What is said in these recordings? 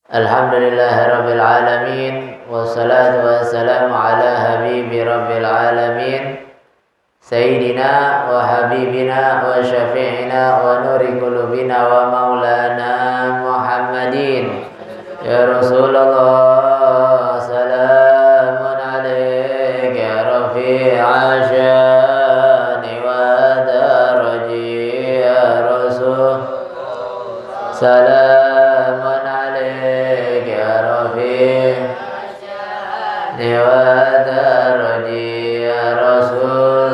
Alhamdulillahirabbil alamin wassalatu wassalamu ala habibi rabbil alamin sayyidina wa habibina wa syafi'ina wa nuri qulubina wa maulana Muhammadin ya Rasulullah salamun alaika ya rafi'a syani wa daraji ya Rasul salamun alaika ya rafi'a ودرجي يا رسول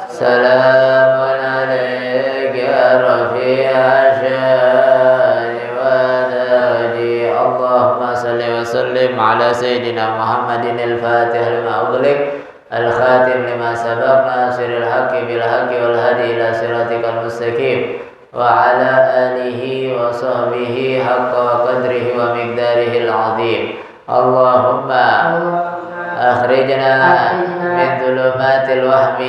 سلام عليك يا رفيع الشان ودرجي اللهم صل وسلم على سيدنا محمد الفاتح لما أغلق الخاتم لما سبق ناصر الحق بالحق والهدي إلى صراطك المستقيم وعلى آله وصحبه حق قدره ومقداره العظيم اللهم أخرجنا من ظلمات الوهم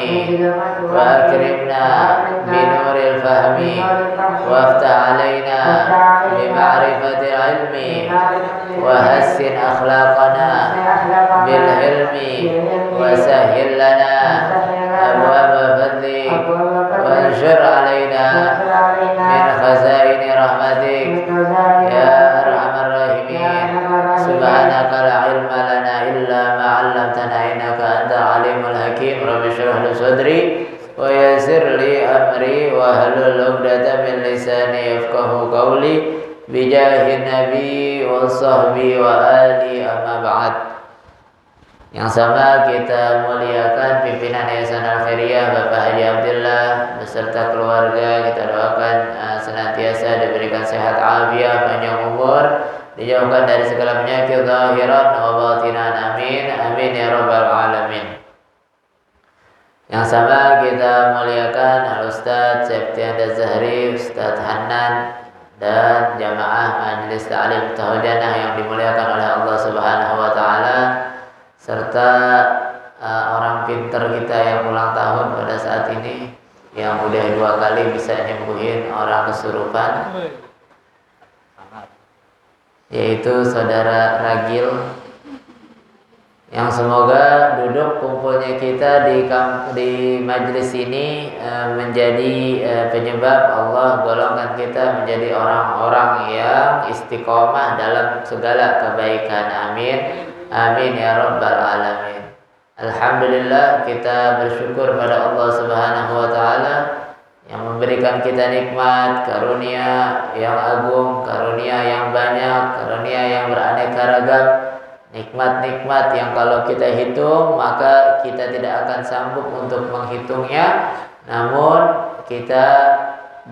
وأكرمنا بنور الفهم وافتح علينا بمعرفة العلم وحسن أخلاقنا بالحلم وسهل لنا أبواب فضلك وانشر علينا من خزائن رحمتك يا أرحم الراحمين سبحانك لا علم لنا إلا ما علمتنا إنك أنت العليم الحكيم رب اشرح لي صدري ويسر لي أمري واحلل عقدة من لساني يفقهوا قولي بجاه النبي وصحبه وآله أما بعد. Yang sama kita muliakan pimpinan Yayasan Al-Khairiyah Bapak Haji Abdullah beserta keluarga. Kita doakan senantiasa diberikan sehat afiat, panjang umur, dijauhkan dari segala penyakit zahiran wa batinan, amin amin ya rabbal alamin. Yang sama kita muliakan Al-Ustadz Septian Zahri, Ustadz Hanan dan jamaah Majelis Ta'lim Tahujanah yang dimuliakan oleh Allah Subhanahu wa taala, serta orang pinter kita yang ulang tahun pada saat ini, yang udah 2 kali bisa nyembuhin orang kesurupan, yaitu saudara Ragil, yang semoga duduk kumpulnya kita di majelis ini menjadi penyebab Allah golongkan kita menjadi orang-orang yang istiqomah dalam segala kebaikan, amin amin ya rabbal alamin. Alhamdulillah, kita bersyukur pada Allah Subhanahu wa taala yang memberikan kita nikmat, karunia yang agung, karunia yang banyak, karunia yang beraneka ragam, nikmat-nikmat yang kalau kita hitung maka kita tidak akan sanggup untuk menghitungnya. Namun kita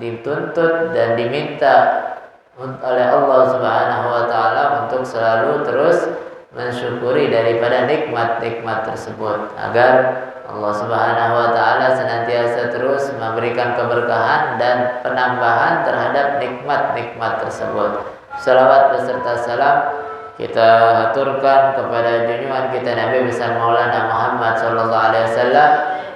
dituntut dan diminta oleh Allah Subhanahu wa taala untuk selalu terus mensyukuri daripada nikmat-nikmat tersebut, agar Allah Subhanahu wa taala senantiasa terus memberikan keberkahan dan penambahan terhadap nikmat-nikmat tersebut. Salawat beserta salam kita haturkan kepada junjungan kita Nabi besar Maulana Muhammad sallallahu alaihi wasallam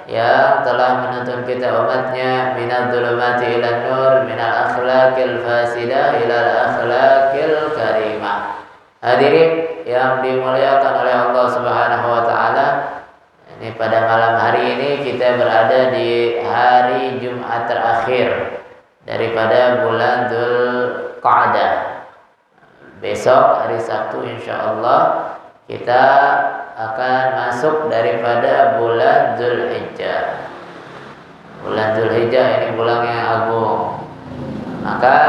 yang telah menuntun kita umatnya minadz dzulumati ilan nur, minal akhlaqil fasidah ilal akhlaqil karimah. Hadirin yang dimuliakan oleh Allah Subhanahu wa taala, ini pada malam hari ini kita berada di hari Jumat terakhir daripada bulan Dzulqa'dah. Besok hari Sabtu insyaallah kita akan masuk daripada bulan Dzulhijjah. Bulan Dzulhijjah ini bulan yang agung. Maka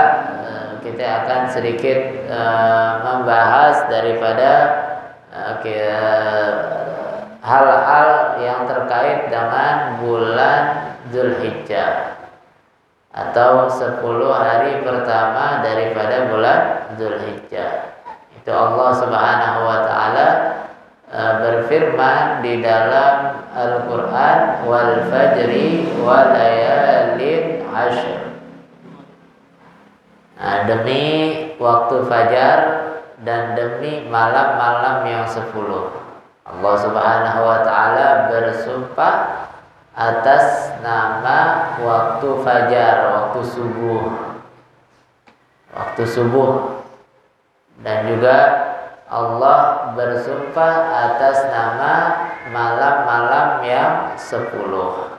kita akan sedikit membahas daripada hal-hal yang terkait dengan bulan Dzulhijjah atau 10 hari pertama daripada bulan Dzulhijjah. Itu Allah Subhanahu wa taala berfirman di dalam Al-Qur'an, wal fajri wa layalin ashr. Demi waktu fajar dan demi malam-malam yang 10. Allah Subhanahu wa taala bersumpah atas nama waktu fajar, waktu subuh. Waktu subuh Dan juga Allah bersumpah atas nama malam-malam yang 10.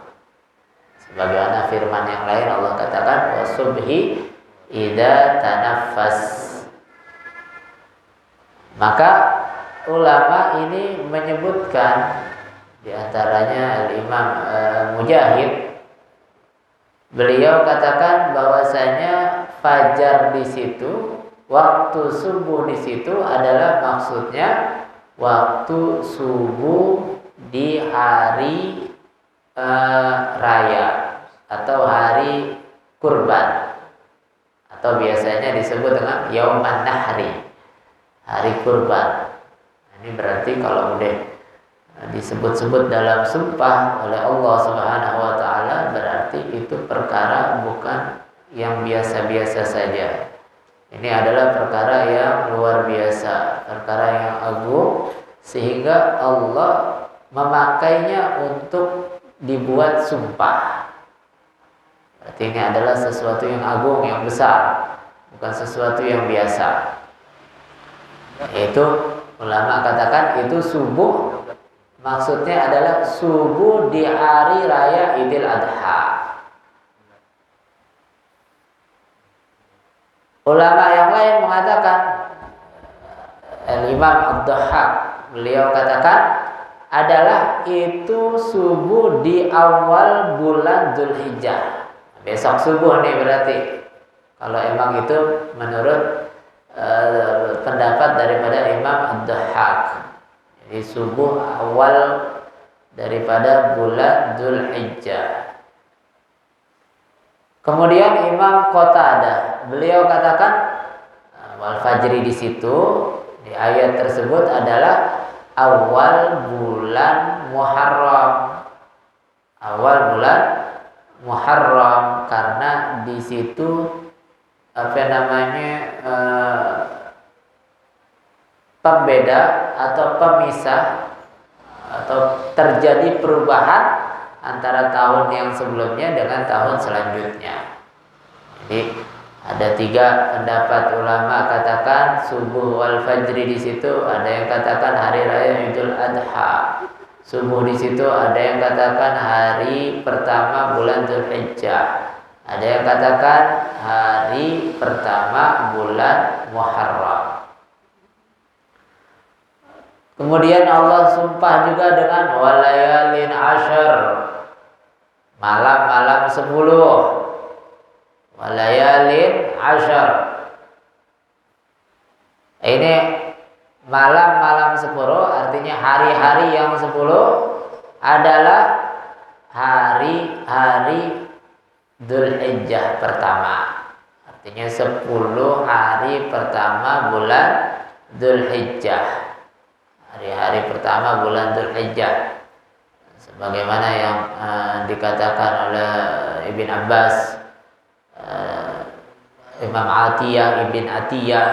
Sebagaimana firman yang lain Allah katakan wasubhi idza tanaffas. Maka ulama ini menyebutkan di antaranya Al-Imam Mujahid, beliau katakan bahwasanya fajar di situ, waktu subuh di situ adalah maksudnya waktu subuh di hari raya atau hari kurban, atau biasanya disebut dengan Yauman Nahri, hari kurban. Ini berarti kalau udah disebut-sebut dalam sumpah oleh Allah Subhanahu wa taala, berarti itu perkara bukan yang biasa-biasa saja. Ini adalah perkara yang luar biasa, perkara yang agung, sehingga Allah memakainya untuk dibuat sumpah. Berarti ini adalah sesuatu yang agung, yang besar, bukan sesuatu yang biasa. Yaitu ulama katakan itu subuh, maksudnya adalah subuh di hari raya Idul Adha. Ulama yang lain mengatakan, Imam Ad-Dhahhak, beliau katakan adalah itu subuh di awal bulan Dzulhijjah. Besok subuh nih berarti. Kalau emang itu menurut pendapat daripada Imam Ad-Dhahhak. Jadi subuh awal daripada bulan Dzulhijjah. Kemudian Imam Qatadah, beliau katakan wal fajri di situ di ayat tersebut adalah awal bulan Muharram. Awal bulan Muharram, karena di situ pembeda atau pemisah atau terjadi perubahan antara tahun yang sebelumnya dengan tahun selanjutnya. Jadi ada 3 pendapat ulama katakan subuh wal fajri di situ, ada yang katakan hari raya Idul Adha. Subuh di situ ada yang katakan hari pertama bulan Dzulhijjah. Ada yang katakan hari pertama bulan Muharram. Kemudian Allah sumpah juga dengan walayalin ashar, malam-malam 10. Walayalin ashar, ini malam-malam 10, artinya hari-hari yang 10 adalah hari-hari Dzulhijjah pertama. Artinya 10 hari pertama bulan Dzulhijjah. Hari-hari pertama bulan Dzulhijjah. Sebagaimana yang dikatakan oleh Ibn Abbas, Imam Atiyah, Ibn Atiyah,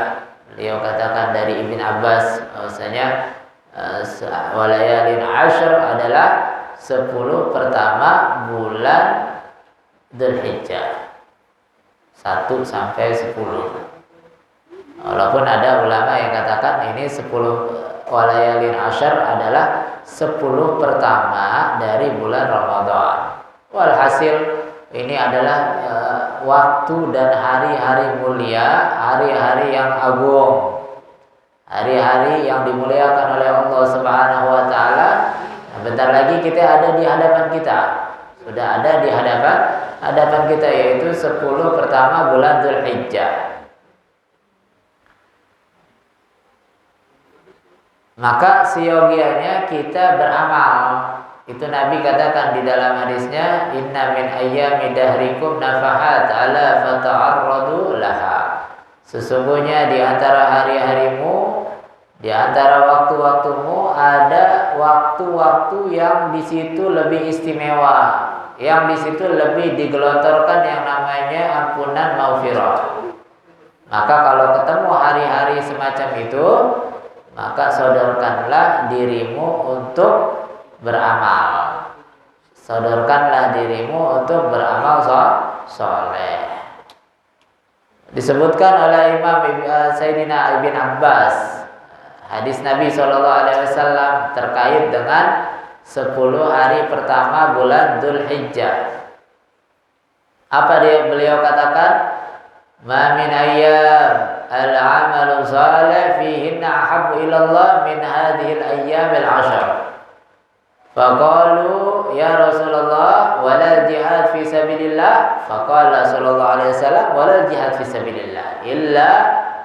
beliau katakan dari Ibn Abbas bahwasanya walayalin ashar adalah 10 pertama bulan Dzulhijjah, 1 sampai 10. Walaupun ada ulama yang katakan ini 10 walayalin ashar adalah 10 pertama dari bulan Ramadan. Walhasil ini adalah waktu dan hari-hari mulia, hari-hari yang agung, hari-hari yang dimuliakan oleh Allah Subhanahu wa taala. Bentar lagi kita ada di hadapan kita. Sudah ada di hadapan kita, yaitu 10 pertama bulan Dzulhijjah. Maka seyogianya kita beramal. Itu Nabi katakan di dalam hadisnya, inna min ayyami dahrikum nafahat ala fata'arradu laha. Sesungguhnya di antara hari-harimu, di antara waktu-waktumu ada waktu-waktu yang di situ lebih istimewa, yang di situ lebih digelontorkan yang namanya ampunan maghfirah. Maka kalau ketemu hari-hari semacam itu, maka sodorkanlah dirimu untuk beramal. Sodorkanlah dirimu untuk beramal soleh. Disebutkan oleh Imam Sayyidina Ibn Abbas, hadis Nabi SAW terkait dengan 10 hari pertama bulan Dzulhijjah. Apa beliau katakan? Ma min ayyam al-amalu salih fihinna ahabbu ila Allah min hadhihi al-ayyam al-'ashr. Faqalu ya Rasulullah wala jihad fi sabilillah. Faqala sallallahu alaihi wasallam wala jihad fi sabilillah illa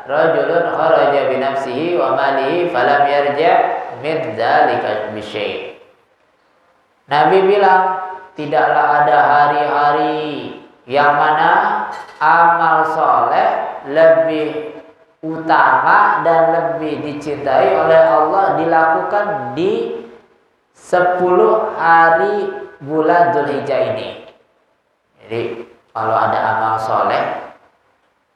rajulun kharaja bi nafsihi wa malihi falam yarji' min dzalika bi syai'. Nabi bilang, tidaklah ada hari-hari yang mana amal soleh lebih utama dan lebih dicintai oleh Allah dilakukan di 10 hari bulan Dzulhijjah ini. Jadi kalau ada amal soleh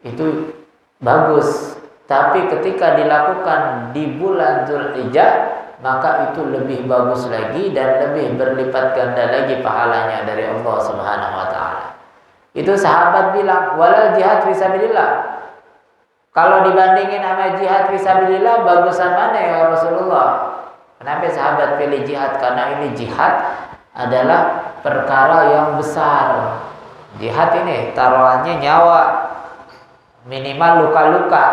itu bagus, tapi ketika dilakukan di bulan Dzulhijjah maka itu lebih bagus lagi dan lebih berlipat ganda lagi pahalanya dari Allah Subhanahu wa taala. Itu sahabat bilang, walal jihad fisabilillah. Kalau dibandingin sama jihad fisabilillah, bagusan mana ya Rasulullah? Kenapa sahabat pilih jihad? Karena ini jihad adalah perkara yang besar. Jihad ini taruhannya nyawa, minimal luka-luka,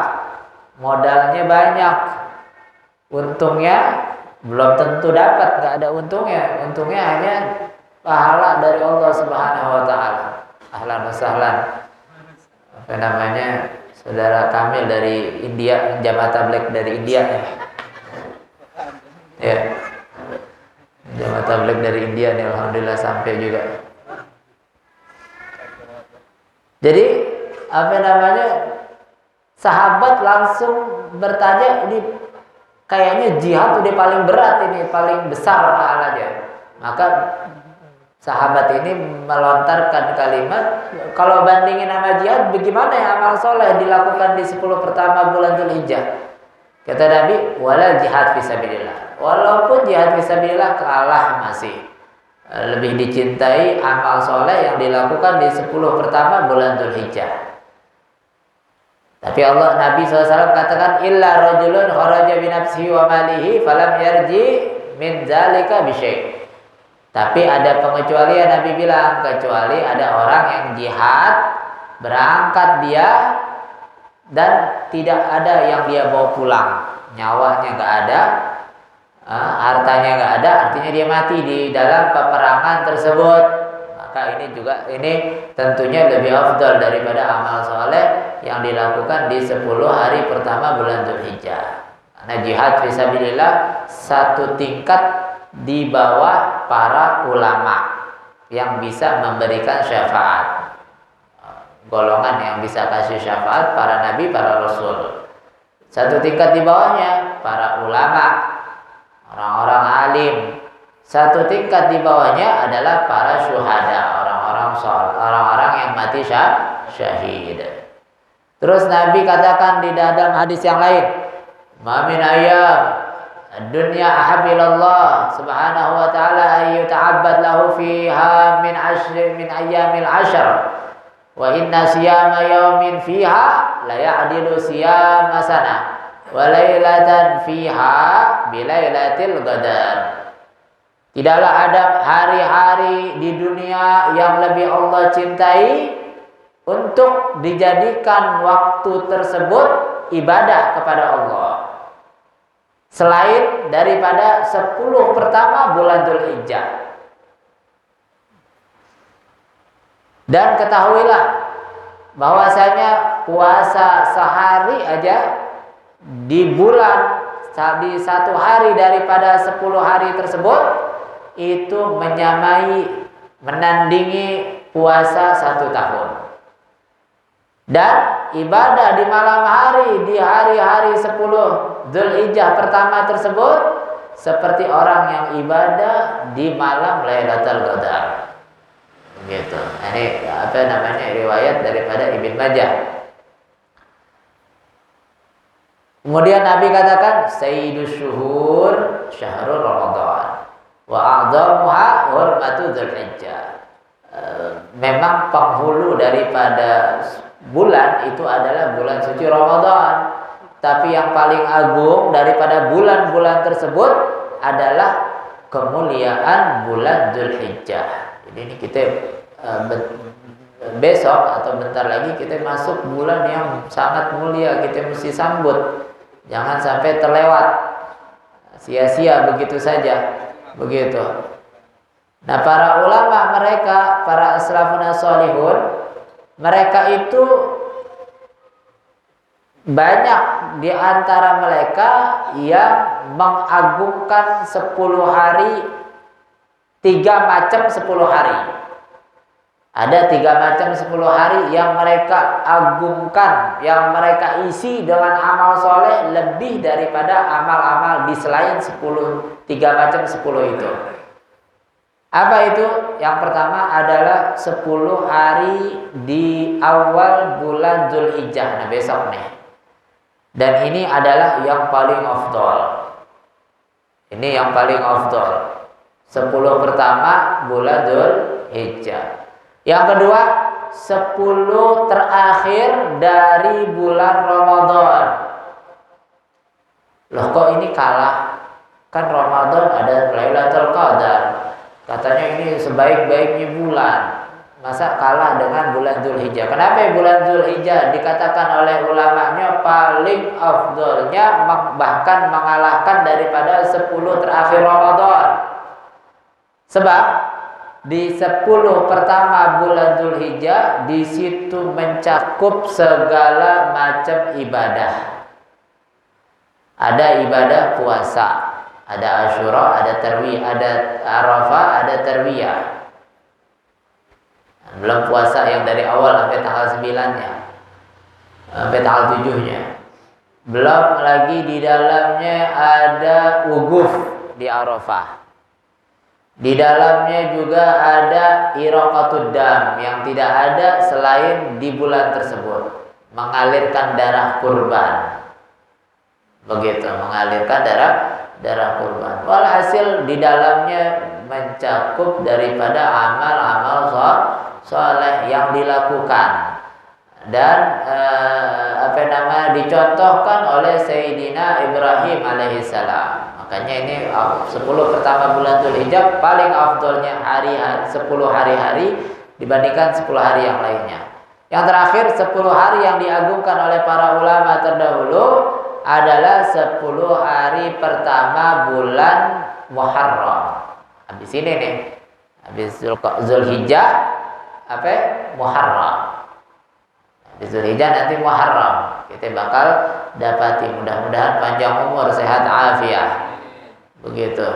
modalnya banyak, untungnya belum tentu dapat, nggak ada untungnya. Untungnya hanya pahala dari Allah Subhanahu wa taala. Ahlan wa sahlan. Apa namanya? Saudara Kamil dari India, Jamaah Tabligh dari India. Ya. Jamaah Tabligh dari India nih, alhamdulillah sampai juga. Jadi apa namanya? Sahabat langsung bertanya, ini kayaknya jihad udah paling berat ini, paling besar pahalanya. Maka sahabat ini melontarkan kalimat, kalau bandingin sama jihad, bagaimana ya amal soleh dilakukan di 10 pertama bulan Dzulhijjah? Kata Nabi, wala jihad fisabilillah. Walaupun jihad fisabilillah kalah masih lebih dicintai amal soleh yang dilakukan di 10 pertama bulan Dzulhijjah. Tapi Allah, Nabi SAW katakan, illa rajulun kharaja bi nafsihi wa malihi falam yarji min zalika bi syai'. Tapi ada pengecualian, Nabi bilang, kecuali ada orang yang jihad, berangkat dia dan tidak ada yang dia bawa pulang, nyawanya nggak ada, hartanya nggak ada, artinya dia mati di dalam peperangan tersebut. Maka ini tentunya lebih afdal daripada amal soleh yang dilakukan di 10 hari pertama bulan Dzulhijjah. Karena jihad fisabilillah satu tingkat di bawah para ulama yang bisa memberikan syafaat. Golongan yang bisa kasih syafaat para nabi, para rasul. Satu tingkat di bawahnya para ulama, orang-orang alim. Satu tingkat di bawahnya adalah para syuhada, orang-orang yang mati syahid. Terus Nabi katakan di dalam hadis yang lain, "Ma min ayyam ad-dunya ahabbilallah subhanahu wa ta'ala ay yuta'abbad lahu fiha min ayyamil 'ashr. Wa inna siyama yawmin fiha la ya'dilu siyama sana wa lailatan fiha bilailatil qadar." Tidaklah ada hari-hari di dunia yang lebih Allah cintai untuk dijadikan waktu tersebut ibadah kepada Allah, selain daripada 10 pertama bulan Dzulhijjah. Dan ketahuilah bahwasanya puasa sehari aja di bulan, di satu hari daripada 10 hari tersebut itu menandingi puasa 1 tahun. Dan ibadah di malam hari, di hari-hari 10 Dzulhijjah pertama tersebut seperti orang yang ibadah di malam Lailatul Qadar. Gitu. Ini apa namanya, riwayat daripada Ibnu Majah. Kemudian Nabi katakan, Sayyidus syuhur syahrul Ramadan wa a'dhamuha hurmatu Dzulhijjah. Memang penghulu daripada bulan itu adalah bulan suci Ramadan. Tapi yang paling agung daripada bulan-bulan tersebut adalah kemuliaan bulan Dzulhijjah. Jadi ini kita besok atau bentar lagi kita masuk bulan yang sangat mulia, kita mesti sambut. Jangan sampai terlewat, sia-sia begitu saja. Begitu. Nah, para ulama mereka, para as-salafun as-salihun, mereka itu banyak di antara mereka yang mengagungkan 10 hari, 3 macam 10 hari. Ada 3 macam 10 hari yang mereka agungkan, yang mereka isi dengan amal soleh lebih daripada amal-amal di selain 3 macam 10 itu. Apa itu? Yang pertama adalah 10 hari di awal bulan Dzulhijjah. Nah, besok nih. Dan ini adalah yang paling afdal. Ini yang paling afdal. 10 pertama bulan Dzulhijjah. Yang kedua, 10 terakhir dari bulan Ramadan. Loh, kok ini kalah? Kan Ramadan ada Lailatul Qadar. Katanya ini sebaik-baiknya bulan. Masa kalah dengan bulan Dzulhijjah? Kenapa bulan Dzulhijjah dikatakan oleh ulamanya paling afdalnya, bahkan mengalahkan daripada 10 terakhir Ramadan? Sebab di 10 pertama bulan Dzulhijjah di situ mencakup segala macam ibadah. Ada ibadah puasa, ada Asyura, ada Tarwiyah, ada Arafah, ada Tarwiyah. Belum puasa yang dari awal sampai tanggal 9-nya, sampai tanggal 7-nya. Belum lagi di dalamnya ada wukuf di Arafah. Di dalamnya juga ada iraqatud dam yang tidak ada selain di bulan tersebut, mengalirkan darah kurban. Begitu, mengalirkan darah kurban. Walhasil di dalamnya mencakup daripada amal-amal soleh yang dilakukan dan dicontohkan oleh Sayyidina Ibrahim alaihissalam. Makanya ini 10 pertama bulan Dzulhijjah paling afdolnya hari-hari, 10 hari-hari dibandingkan 10 hari yang lainnya. Yang terakhir 10 hari yang diagungkan oleh para ulama terdahulu adalah 10 hari pertama bulan Muharram. Habis ini nih, habis Dzulhijjah Muharram. Habis Dzulhijjah nanti Muharram. Kita bakal dapati, mudah-mudahan panjang umur, sehat afiat. Begitu.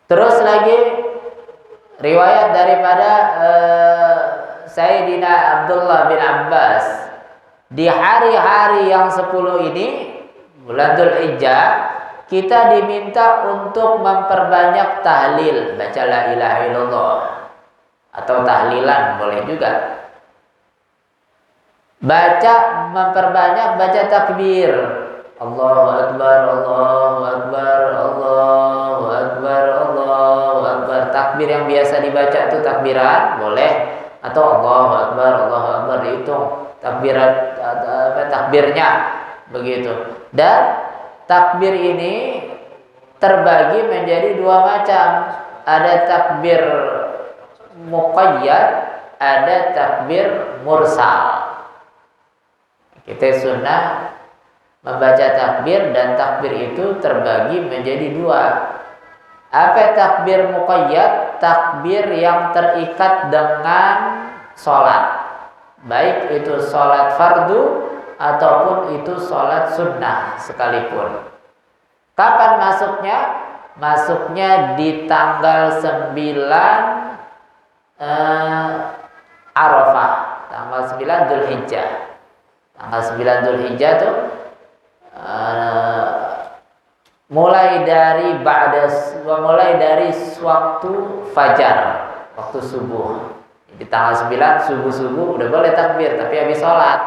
Terus lagi riwayat daripada Sayyidina Abdullah bin Abbas, di hari-hari yang 10 ini bulan Dzulhijjah kita diminta untuk memperbanyak tahlil, baca la ilaha illallah atau tahlilan boleh juga. Memperbanyak baca takbir. Allahu Akbar, Allahu Akbar, Allahu Akbar, Allahu Akbar. Takbir yang biasa dibaca itu takbiran boleh, atau Allahu Akbar dihitung takbirnya begitu. Dan takbir ini terbagi menjadi 2 macam. Ada takbir muqayyad, ada takbir mursal. Kita sunnah membaca takbir, dan takbir itu terbagi menjadi 2. Apa takbir muqayyad? Takbir yang terikat dengan sholat, baik itu sholat fardu ataupun itu sholat sunnah sekalipun. Kapan masuknya? Masuknya di tanggal 9 Arafah, tanggal 9 Dzulhijjah. Tanggal 9 Dzulhijjah tuh mulai dari waktu fajar, waktu subuh. Di tanggal 9 subuh udah boleh takbir, tapi habis sholat.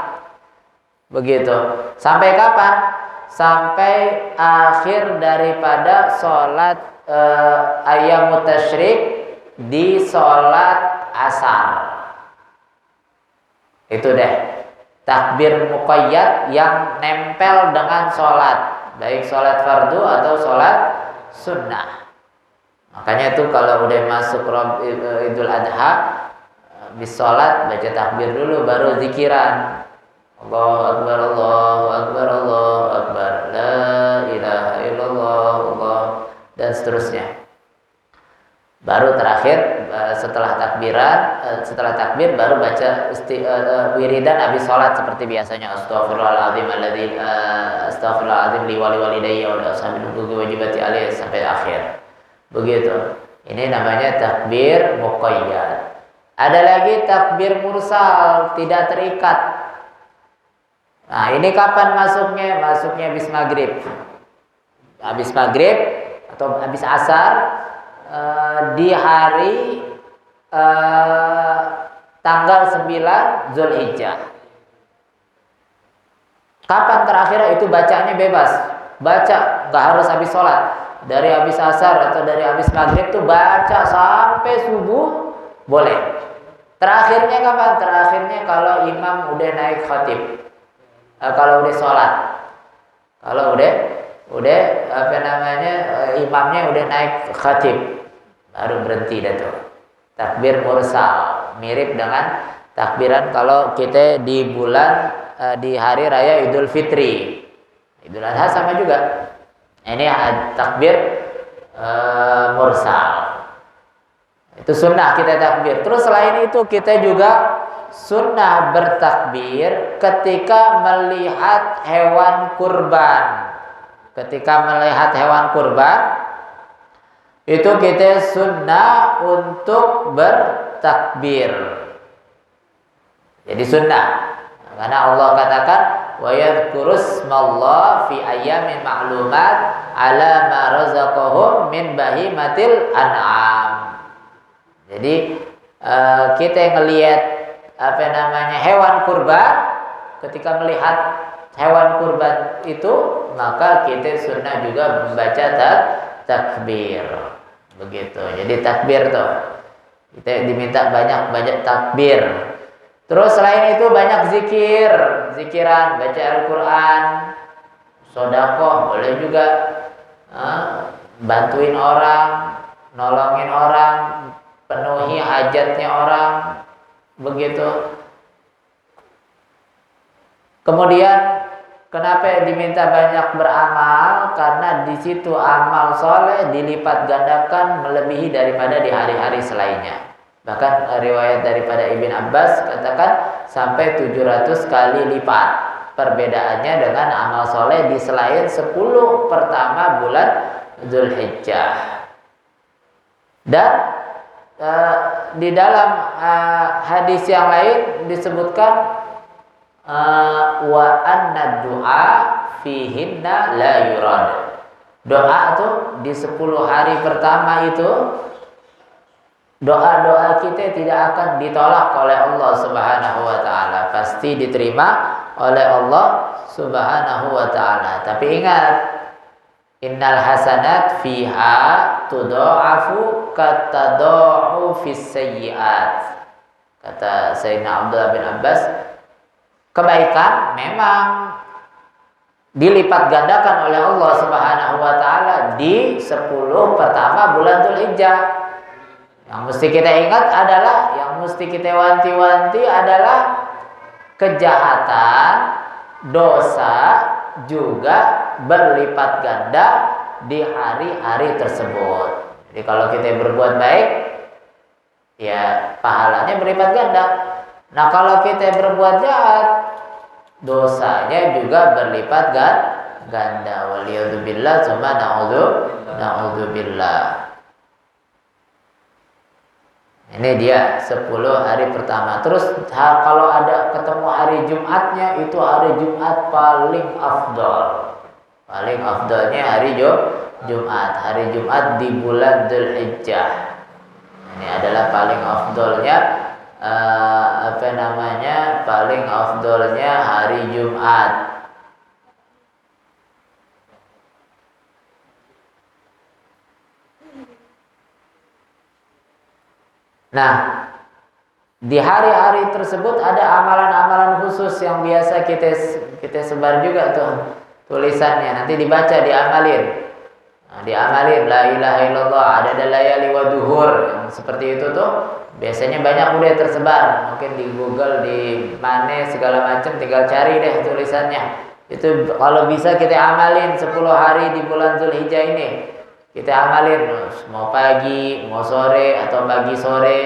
Begitu. Sampai kapan? Sampai akhir daripada sholat ayyamut tasyrik di sholat asar. Itu deh takbir muqayyad yang nempel dengan sholat, baik sholat fardu atau sholat sunnah. Makanya itu kalau udah masuk Idul Adha, habis sholat baca takbir dulu, baru zikiran. Allahu Akbar, Allahu Akbar, Allahu Akbar, la ilaha illallah, Allah, dan seterusnya. Baru terakhir setelah takbir baru baca wiridan habis sholat seperti biasanya. Astaghfirullahaladzim alladzi astaghfirullahaladzim li wali walidayya wa ashabil wajibati alaihi sampai akhir. Begitu. Ini namanya takbir muqayyad. Ada lagi takbir mursal, tidak terikat. Nah, ini kapan masuknya? Masuknya habis maghrib. Habis maghrib atau habis asar. Di hari tanggal 9 Zulhijjah. Kapan terakhir itu bacanya bebas. Baca, nggak harus habis sholat. Dari habis asar atau dari habis maghrib tuh baca sampai subuh boleh. Terakhirnya kapan? Terakhirnya kalau imam udah naik khatib. Kalau udah sholat. Kalau udah imamnya udah naik khatib. Baru berhenti dah tuh. Takbir mursal mirip dengan takbiran kalau kita di bulan di hari raya Idul Fitri. Idul Adha sama juga. Ini takbir mursal. Itu sunnah kita takbir. Terus selain itu kita juga sunnah bertakbir ketika melihat hewan kurban. Ketika melihat hewan kurban itu kita sunnah untuk bertakbir. Jadi sunnah. Karena Allah katakan wa yadhkurusmallah fi ayyamin ma'lumat ala ma razaqahum min bahimatil an'am. Jadi kita ngelihat hewan kurban, ketika melihat hewan kurban itu maka kita sunnah juga membaca takbir. Begitu. Jadi takbir tuh kita diminta banyak takbir. Terus selain itu banyak zikiran, baca Al-Quran, sedekah boleh juga, bantuin orang, nolongin orang, penuhi hajatnya orang, begitu. Kemudian kenapa diminta banyak beramal? Karena di situ amal soleh dilipat gandakan melebihi daripada di hari-hari selainnya. Bahkan riwayat daripada Ibn Abbas katakan sampai 700 kali lipat. Perbedaannya dengan amal soleh di selain 10 pertama bulan Zulhijjah. Dan di dalam hadis yang lain disebutkan wa anna du'a fihinna la yurad. Doa tuh di 10 hari pertama itu doa-doa kita tidak akan ditolak oleh Allah Subhanahu wa taala, pasti diterima oleh Allah Subhanahu wa taala. Tapi ingat, innal hasanat fiha tudha'afu katadha'u fis sayyi'at. Kata Sayyidina Abdullah bin Abbas, kebaikan memang dilipat gandakan oleh Allah Subhanahu wa taala di 10 pertama bulan Dzulhijjah. Yang mesti kita ingat adalah, yang mesti kita wanti-wanti adalah kejahatan, dosa juga berlipat ganda di hari-hari tersebut. Jadi kalau kita berbuat baik, ya pahalanya berlipat ganda. Nah kalau kita berbuat jahat, dosanya juga berlipat ganda. Waliyadzubillah, tsumma na'udzubillah. Ini dia 10 hari pertama. Terus kalau ada ketemu hari Jumatnya, itu hari Jumat paling afdal. Paling afdalnya hari Jumat. Hari Jumat di bulan Dzulhijjah. Ini adalah paling afdalnya paling afdalnya hari Jumat. Nah, di hari-hari tersebut ada amalan-amalan khusus yang biasa kita sebar juga tuh tulisannya. Nanti dibaca, diamalin. Nah, diamalin la ilaha illallah adada layali wa duhur. Yang seperti itu tuh biasanya banyak udah tersebar. Mungkin di Google, di mana segala macam, tinggal cari deh tulisannya. Itu kalau bisa kita amalin 10 hari di bulan Zulhijjah ini. Kita amalin mau pagi, mau sore atau pagi sore,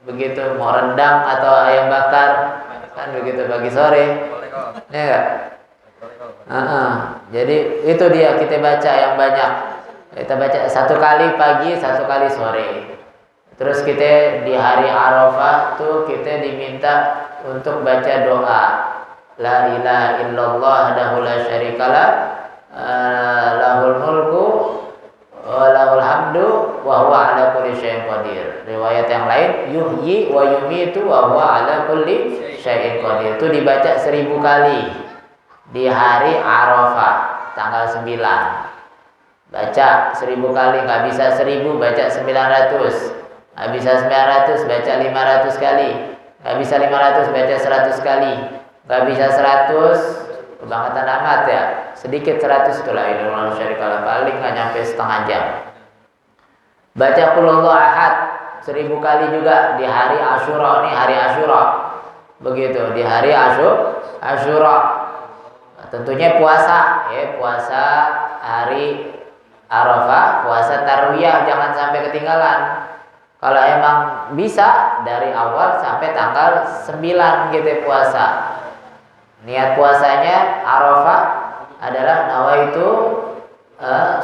begitu, mau rendang atau ayam bakar, kan begitu pagi sore. Ya enggak? Jadi itu dia kita baca yang banyak. Kita baca 1 kali pagi, 1 kali sore. Terus kita di hari Arafah tuh kita diminta untuk baca doa. La ilaha illallah wahdahu la syarikalah, lahul mulku wa lahul hamdu wa huwa ala kulli syai'in qadir. Riwayat yang lain yuhyi wa yumitu wa huwa ala kulli syai'in qadir. Itu dibaca 1000 kali di hari Arafah tanggal 9. Baca 1000 kali, nggak bisa 1000 baca 900. Nggak bisa 900 baca 500 kali. Nggak bisa 500 baca 100 kali. Nggak bisa 100 kebangetan amat ya. Sedikit 100 itulah ilmu syarikalah, paling nggak nyampe setengah jam. Baca qul huwallahu ahad 1000 kali juga di hari Asyura. Ini hari Asyura. Begitu di hari Asyura. Tentunya puasa ya, puasa hari Arafah, puasa tarwiyah jangan sampai ketinggalan. Kalau emang bisa dari awal sampai tanggal 9 kita puasa. Niat puasanya Arafah adalah nawaitu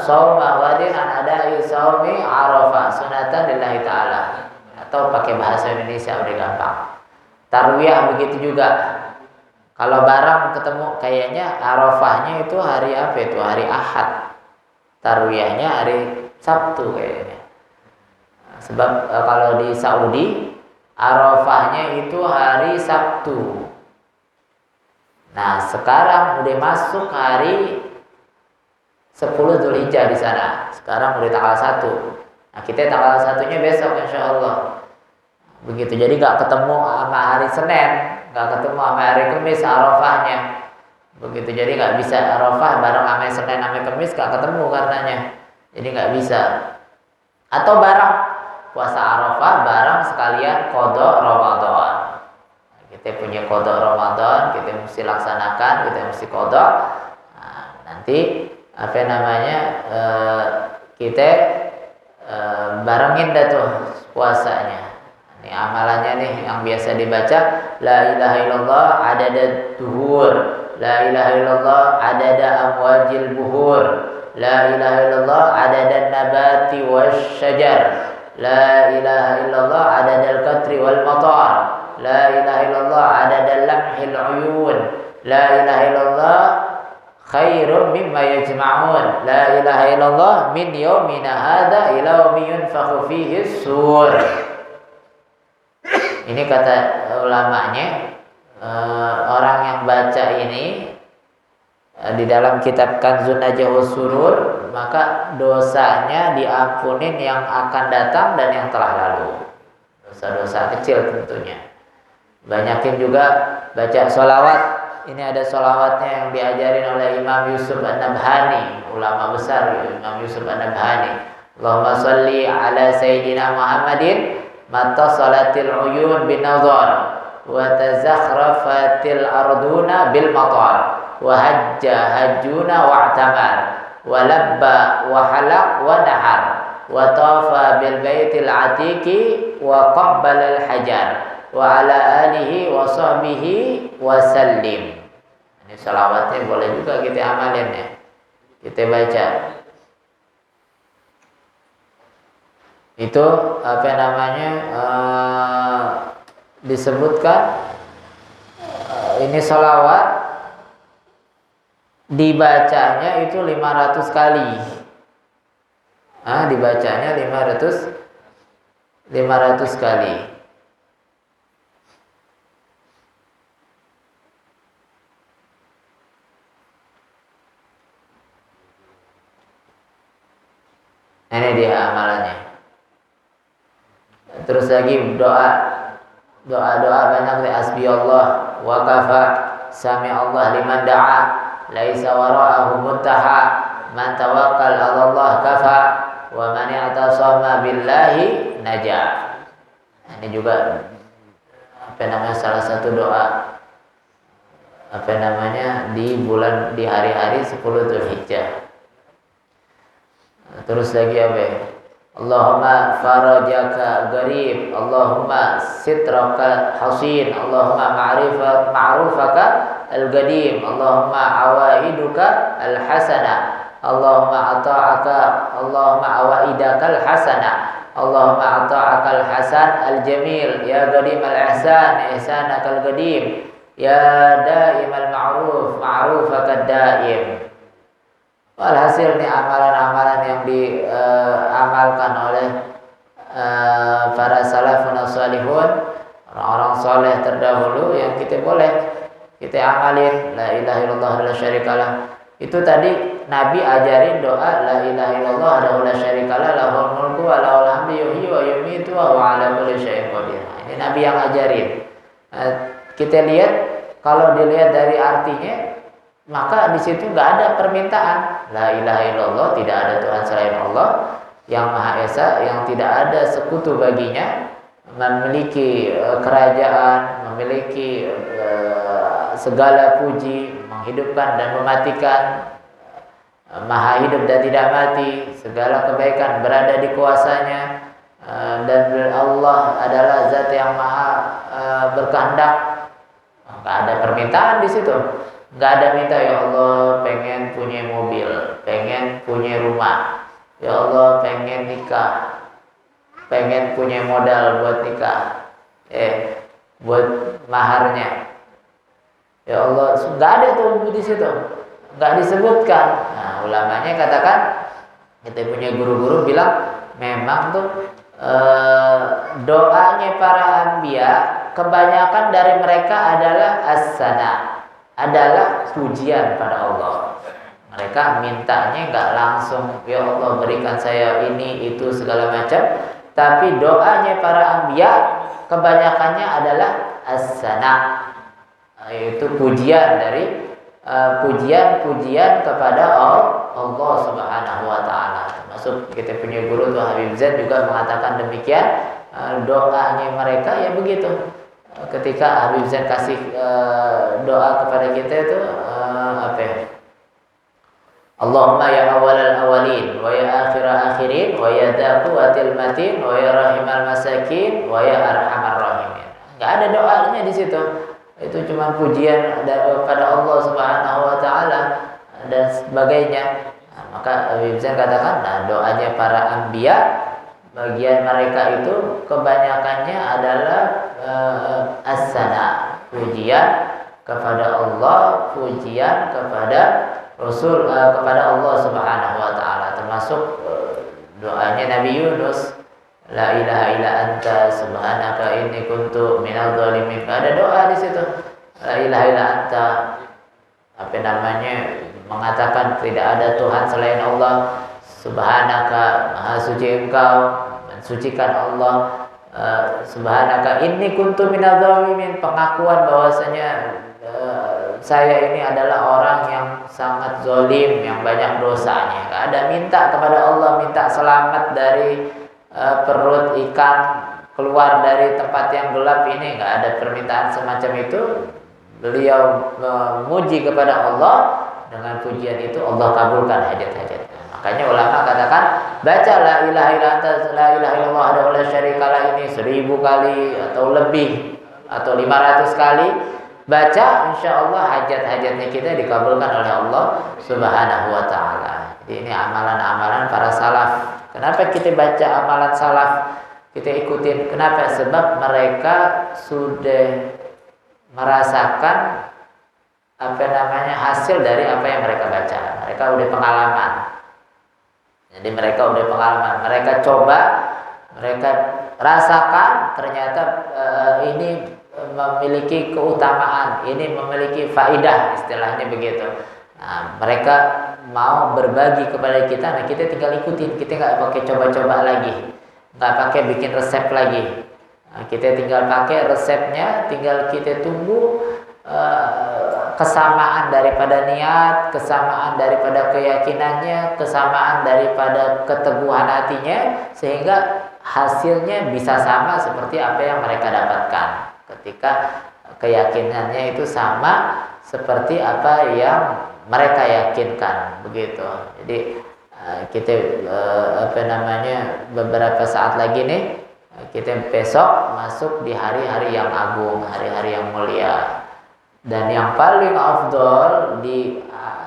shauma wadin an ada'i shaumi Arafah sunatan lillahi ta'ala. Atau pakai bahasa Indonesia udah gampang. Tarwiyah begitu juga. Kalau bareng ketemu kayaknya Arafahnya itu hari apa itu? Hari Ahad. Tarwiyahnya hari Sabtu kayaknya. Sebab kalau di Saudi Arafahnya itu hari Sabtu. Nah, sekarang udah masuk hari 10 Zulhijjah di sana. Sekarang udah tanggal 1. Nah, kita tanggal 1-nya besok insyaallah. Begitu. Jadi enggak ketemu sama hari Senin, enggak ketemu sama hari Kamis Arafahnya. Begitu. Jadi enggak bisa Arafah bareng sama Senin sama Kamis enggak ketemu karenanya. Jadi enggak bisa. Atau bareng puasa Arafah bareng sekalian qada Ramadan. Kita punya qada Ramadan, kita mesti laksanakan, kita mesti qada. Nah, nanti apa namanya? Kita barengin dah tuh puasanya. Ini amalannya nih yang biasa dibaca, la ilaha illallah adada duhur, la ilaha illallah adada amwajil buhur, la ilaha illallah adada nabati wasyajar, la ilaha illallah adada al-qatri wal matar, la ilaha illallah adada lamhil uyun, la ilaha illallah khairum mimma yajma'un, la ilaha illallah min yaumina hadza ila yaumi yunfakhu fihi sur. Ini kata ulamanya, orang yang baca ini di dalam kitab Kanzun Najahus Surur, maka dosanya diampunin yang akan datang dan yang telah lalu. Dosa-dosa kecil tentunya. Banyakin juga baca sholawat. Ini ada sholawatnya yang diajarin oleh Imam Yusuf An-Nabhani, ulama besar Imam Yusuf An-Nabhani. Allahumma sholli ala Sayyidina Muhammadin mata salatil uyun bin nazar wa tazakhrafatil arduna bil matar wa hajja hajjuna wa i'tamar wa labba wa halaq wa nahar wa tafa bil baitil atiqi wa qabbala al hajar wa ala alihi wa sahbihi wa sallim. Ini salawatnya boleh juga kita amalin ya. Kita baca. Itu apa namanya disebutkan ini sholawat dibacanya itu 500 kali. Dibacanya 500 kali. Ini dia amalannya. Terus lagi doa banyak dari hasbi Allah wa kafa, sami Allah liman da'a, laisa wara'ahu muntaha, man tawakkal 'ala Allah kafa, wa man i'tasama billahi naja. Ini juga salah satu doa di hari-hari 10 Dzulhijjah. Terus lagi Allahumma farajaka gharib, Allahumma sitraka hasin, Allahumma ma'rufaka al-gadim, Allahumma awaiduka al-hasana, Allahumma awaidaka al-hasana, Allahumma ata'aka al-hasan al-jamil, ya gadim al-ihsan, ihsanaka al-gadim, ya daim al-ma'ruf, ma'rufaka ad-daim. Walhasil ini amalan-amalan yang diamalkan oleh para salafun salihun, orang-orang soleh terdahulu, yang kita amalin. La ilaha illallah la syarikalah. Itu tadi Nabi ajarin doa la ilaha illallah la syarikalah, lahul mulku wa lahul hamdu yuhyi wa yumiitu wa huwa ala kulli syai'in qadir. Ini Nabi yang ajarin. Kita lihat, kalau dilihat dari artinya, maka di situ nggak ada permintaan. La ilaha illallah, tidak ada Tuhan selain Allah yang Maha Esa, yang tidak ada sekutu baginya, memiliki kerajaan, memiliki segala puji, menghidupkan dan mematikan, Maha hidup dan tidak mati, segala kebaikan berada di kuasanya, dan Allah adalah Zat yang Maha berkehendak. Nggak ada permintaan di situ. Nggak ada minta, ya Allah pengen punya mobil, pengen punya rumah, ya Allah pengen nikah, pengen punya modal buat nikah, buat maharnya, ya Allah. Nggak ada tuh di situ, nggak disebutkan. Nah, ulamanya katakan, kita punya guru-guru bilang memang tuh doanya para anbiya kebanyakan dari mereka adalah as-sana, adalah pujian pada Allah. Mereka mintanya nggak langsung, ya Allah berikan saya ini itu segala macam, tapi doanya para anbiya kebanyakannya adalah as-sana, yaitu pujian dari pujian kepada Allah Subhanahu wa taala. Termasuk kita punya guru tuh Habib Zain juga mengatakan demikian. Doanya mereka ya begitu. Ketika Habib Zain kasih doa kepada kita itu Allahumma ya awalal awalin wa ya akhirah akhirin wa ya dha quwwatil matin wa ya rahimal masakin wa ya arhamar rahimin. Enggak ada doanya di situ. Itu cuma pujian kepada Allah Subhanahu wa taala dan sebagainya. Maka Habib Zain katakan, doanya para anbiya, bagian mereka itu kebanyakannya adalah as-sana, pujian kepada Allah, pujian kepada Rasul, kepada Allah Subhanahu wa taala. Termasuk doanya Nabi Yunus, la ilaha illa anta subhanaka inni kuntu minadh dhalimin. Ada doa di situ. La ilaha illa anta, mengatakan tidak ada Tuhan selain Allah. Subhanaka, maha suci Engkau, mensucikan Allah. Subhanaka inni kuntu minadh dhalimin, pengakuan bahwasanya saya ini adalah orang yang sangat zalim, yang banyak dosanya. Gak ada minta kepada Allah, minta selamat dari perut ikan, keluar dari tempat yang gelap ini. Gak ada permintaan semacam itu. Beliau memuji kepada Allah, dengan pujian itu Allah kabulkan hajat-hajat. Makanya ulama katakan, baca la ilaha illallah, la ilaha illallah wa la syarikalah ini 1000 kali atau lebih, atau 500 kali. Baca, insya Allah hajat-hajatnya kita dikabulkan oleh Allah Subhanahu wa ta'ala. Jadi ini amalan-amalan para salaf. Kenapa kita baca amalan salaf, kita ikutin? Kenapa? Sebab mereka sudah merasakan hasil dari apa yang mereka baca. Mereka udah pengalaman. Jadi mereka udah pengalaman. Mereka coba, mereka rasakan, ternyata ini memiliki keutamaan, ini memiliki faidah, istilahnya begitu. Nah, mereka mau berbagi kepada kita, nah kita tinggal ikutin, kita nggak pakai coba-coba lagi. nggak pakai bikin resep lagi. Kita tinggal pakai resepnya, tinggal kita tunggu kesamaan daripada niat, kesamaan daripada keyakinannya, kesamaan daripada keteguhan hatinya, sehingga hasilnya bisa sama seperti apa yang mereka dapatkan ketika keyakinannya itu sama seperti apa yang mereka yakinkan, begitu. Jadi kita beberapa saat lagi nih, kita besok masuk di hari-hari yang agung, hari-hari yang mulia. Dan yang paling afdol di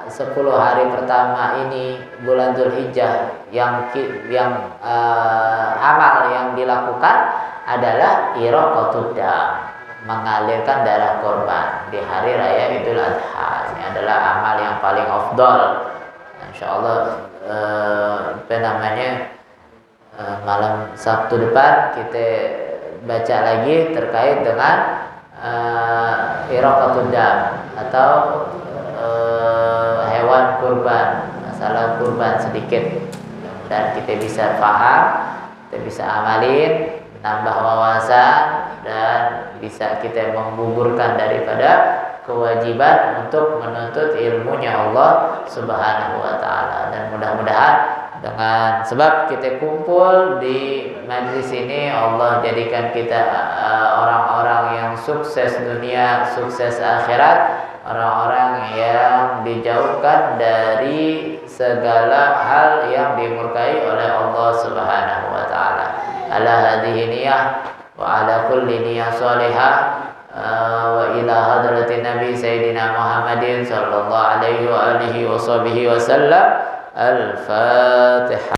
10 hari pertama ini bulan Dzulhijjah yang amal yang dilakukan adalah iraqatud dam, mengalirkan darah korban di hari raya Idul Adha. Ini adalah amal yang paling afdol. Insyaallah malam Sabtu depan kita baca lagi terkait dengan iraqatud dam atau hewan kurban, masalah kurban sedikit, dan kita bisa paham, kita bisa amalin, nambah wawasan, dan bisa kita menggugurkan daripada kewajiban untuk menuntut ilmunya Allah Subhanahu wa taala. Dan mudah-mudahan dengan sebab kita kumpul di majlis ini, Allah jadikan kita orang-orang yang sukses dunia, sukses akhirat, orang-orang yang dijauhkan dari segala hal yang dimurkai oleh Allah Subhanahu wa taala. Ala hadhihi niyah wa ala kulli niyah salihah wa ila hadratin Nabi Sayyidina Muhammadin sallallahu alaihi wa alihi wa sahbihi wa sallam. Al-Fatihah.